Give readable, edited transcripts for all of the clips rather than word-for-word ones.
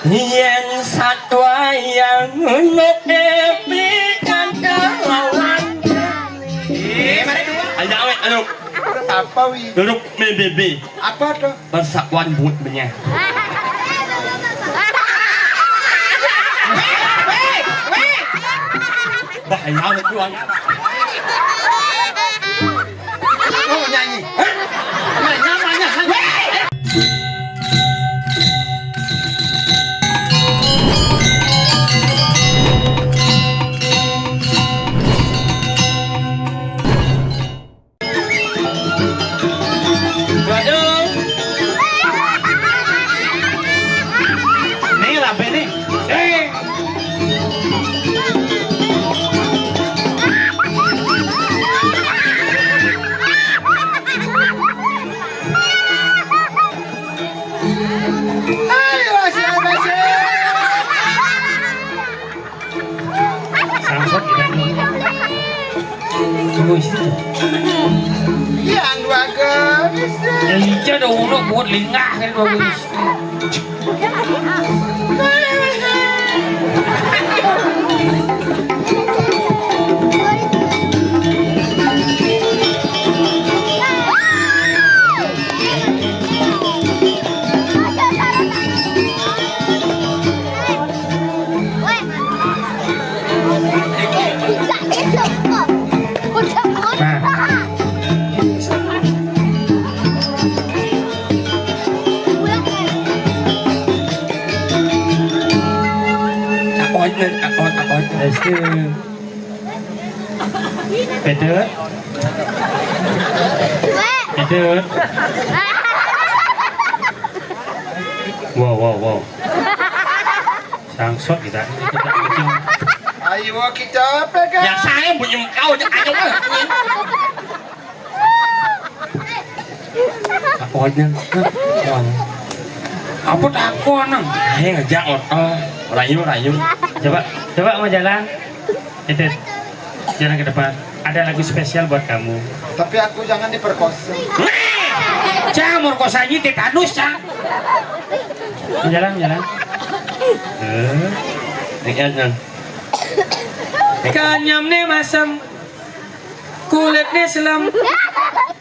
yang satu yang menepikan kawan. Mari dua. Ayo awet aduk. Apa wi? Duduk bebe. Apa tuh? Persatuan buat punya. Bahaya awet tuan. Oh nyanyi. Namanya. Yang dua gadis. Lica dah uluk buat lingah kan bagus. Itu pedut wow sangsot kita Ayo kita pegang. Yang saya punya kau je ayo lah. Apa aja? Apa takut nang? Ayo ngajak rayu. Coba mau jalan. Itu jalan ke depan. Ada lagu spesial buat kamu. Tapi aku jangan diperkosa. Jangan merkosanya tetanus ya. Jalan. Ingat. Kanyam nih masam, kulit nih selam.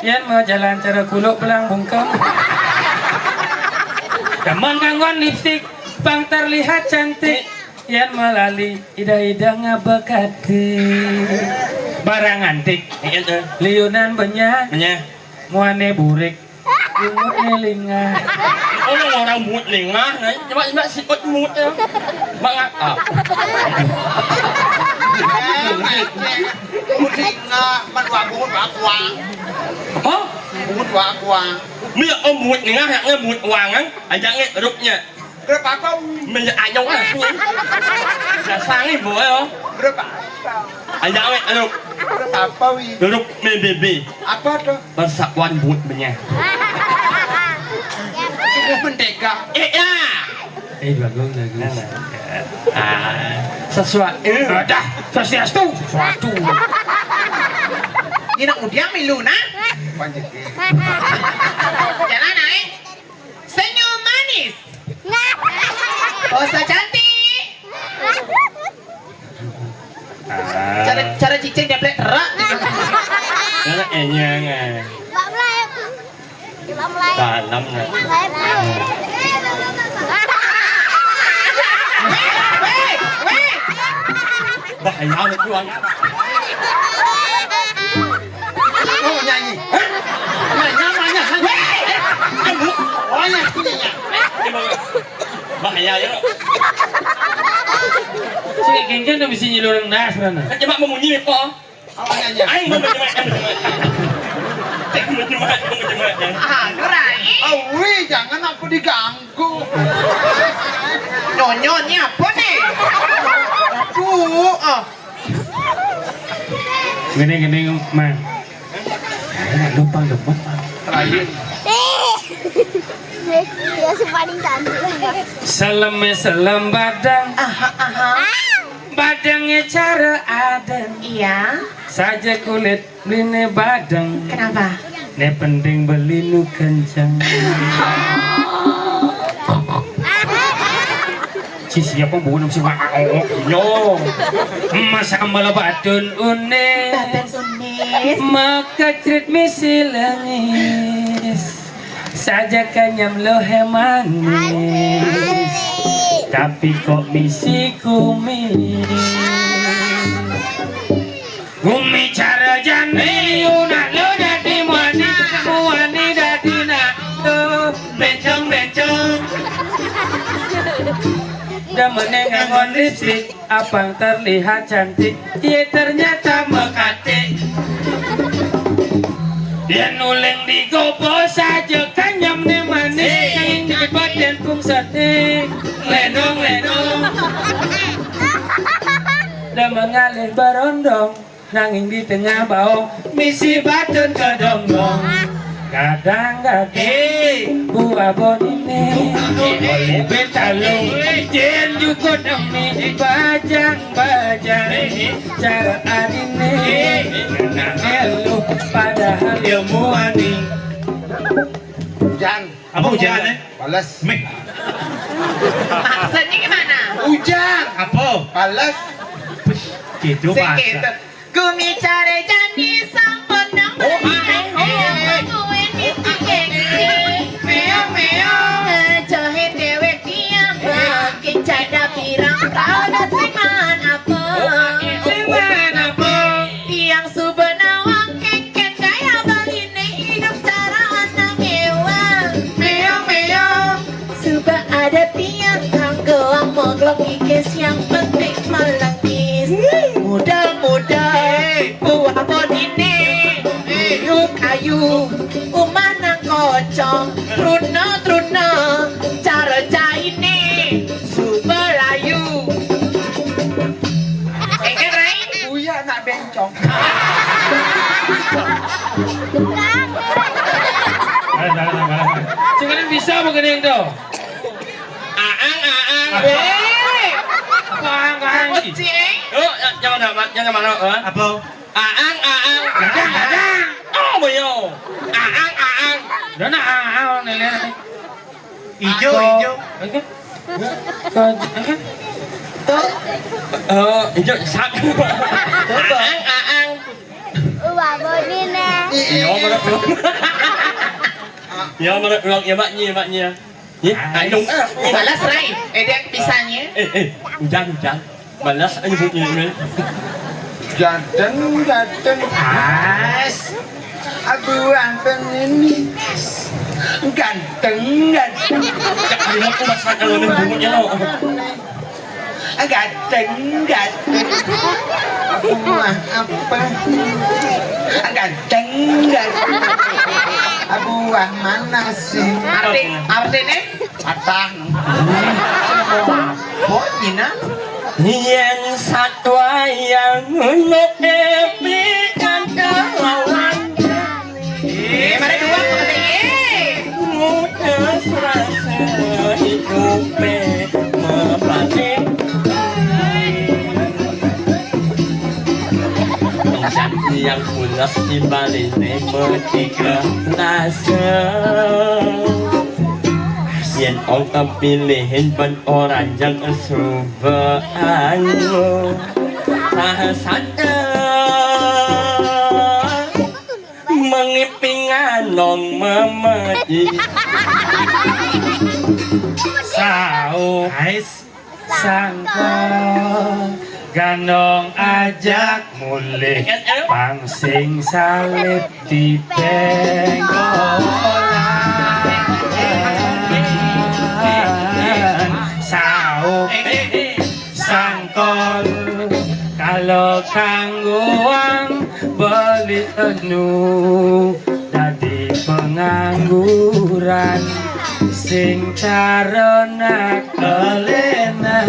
Yan mau jalan cara kuluk belang bungkam. Kaman kanggon lipstick, bang terlihat cantik. Yan melali ida-ida ngabekati. Barang antik, liunan banyak, muane burik, lumut nelingah. Orang mut lingah, coba sikut mut ya. Bangat Mudi man bungut wakwa. Oh, Bungut wakwa. mía mut lingah yang mut wangan, ajangnya rupnya. Berapa kau? Mình ai nhau á là sang ấy vừa không Berapa? anh dạo ấy aduk Berapa wi? duduk bebe Apa tuh? persatuan buat punya. Suku merdeka. Ya Bagus. sesuatu Dah, sesuatu. Ini nak udiang milu na? Jalan naik. Senyum manis. Posa cantik. Cara cicing dia plek rak. đó là nhang dalam nè bahaya nih tuan. Oh nyanyi. Namanya. Oh nyanyi. Bahaya ya. Sige, kengken na bisa nyilur ng nas na. Kan coba memunyi kok. Oh nyanyi. Aing menjemat. Ah, gerai. Oh, wih, jangan aku diganggu. Nyonyotnya apa nih? Aduh, Gini, man. Lupa, man. Terakhir. Ya paling cantik. Selam badang. Badangnya cara adan. Iya. Saja kulit beli badang. Kenapa? Ne penting beli nu kencang. si siapa pembunuh si wao yo masa melebadun unes maka cerit misi langis saja kanyam lo manis tapi kok misi kumis umi cara jani unak lo dadi muani dadi nak bencong dan menengangon lipstick abang terlihat cantik dia ternyata mekatik dia nuleng di gopo saja kanyam ne manis yang di badan pung setik lenong dan mengalir berondong nanging di tengah bau misi badan kedonggong kadang-kadang buah bonine oleh betalung jen juga demi bajang-bajang cara adine kena elu padahal ilmu ani Hujan. Apa hujannya? Balas. Maksudnya gimana? Hujan. Apa? Balas. Gitu Sikit. bahasa. Kumi cari jani sampun nang berhenti. Kuin misi gengsi. Meong. Jahit dewek tiang. Kicada pirang tahun singan apa? Tiang subenawang keket kaya baline hidup cara anak mewah. Meong. Suba ada tiang tanggoang moglok ikis yang penting melangkis. Muda-muda buah bodine kayu umanang kocong truna cara jaine subelayu Rai Uya nak bencong. sekarang bisa begini itu Aang. Aang Ucing Oh, jangan mana? Apa? Aang. kadang Oh, boyo. Aang. dan aang nilai Ijo. Ijo sak. Aang. Buah bonine. Ya, mana ya maknya. Ya, anung. balas Rai edek pisahnya Hujan. Balas aja bunyi. Jadeng. As. Aduh, anteng ini. Ganteng. Jangan aku masak kalau bunyinya lo. Ganteng. Buah apa? Ganteng. Buah mana sih? artinya Atah. Pokoknya Yang satwa yang mengepikan kelawan mana dua mudah serasa hidupnya membalik Janji yang pulas di baliknya bertiga rasa Yen orang pilihin ban orang yang serubaan Sahasada Mengipingan nong memedi Sao sangka gandong ajak mulih pangsing salib di penggolan sao sangkol kalau kangguang beli enu dadi pengangguran sing carana kelenan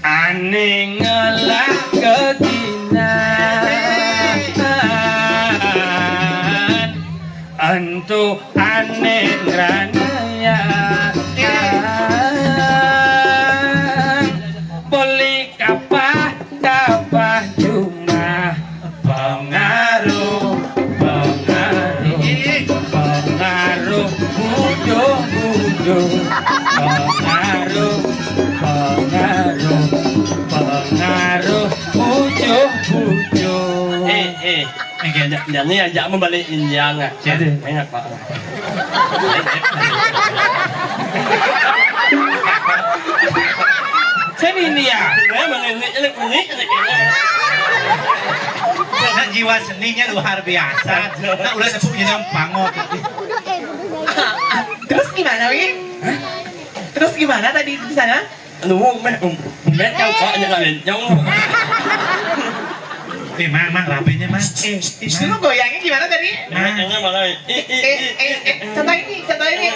ane ngelak keginan entu ane ngranaya beli kapah cuma pengaruh pengaruh ujuk-ujuk. Jangan ni ajak membalikin jangan. Jadi. Enak Pak. Sini ini ya. Memang ini. Nah, jiwa seninya luar biasa. Nah, udah sepupunya yang pangok. Terus gimana, Wi? Terus gimana tadi di sana? Aduh, mẹ kau kok jangan jauh. Mang, rapenya, Mang. Lu goyangnya gimana tadi? Mẹ malah. Contoh ini.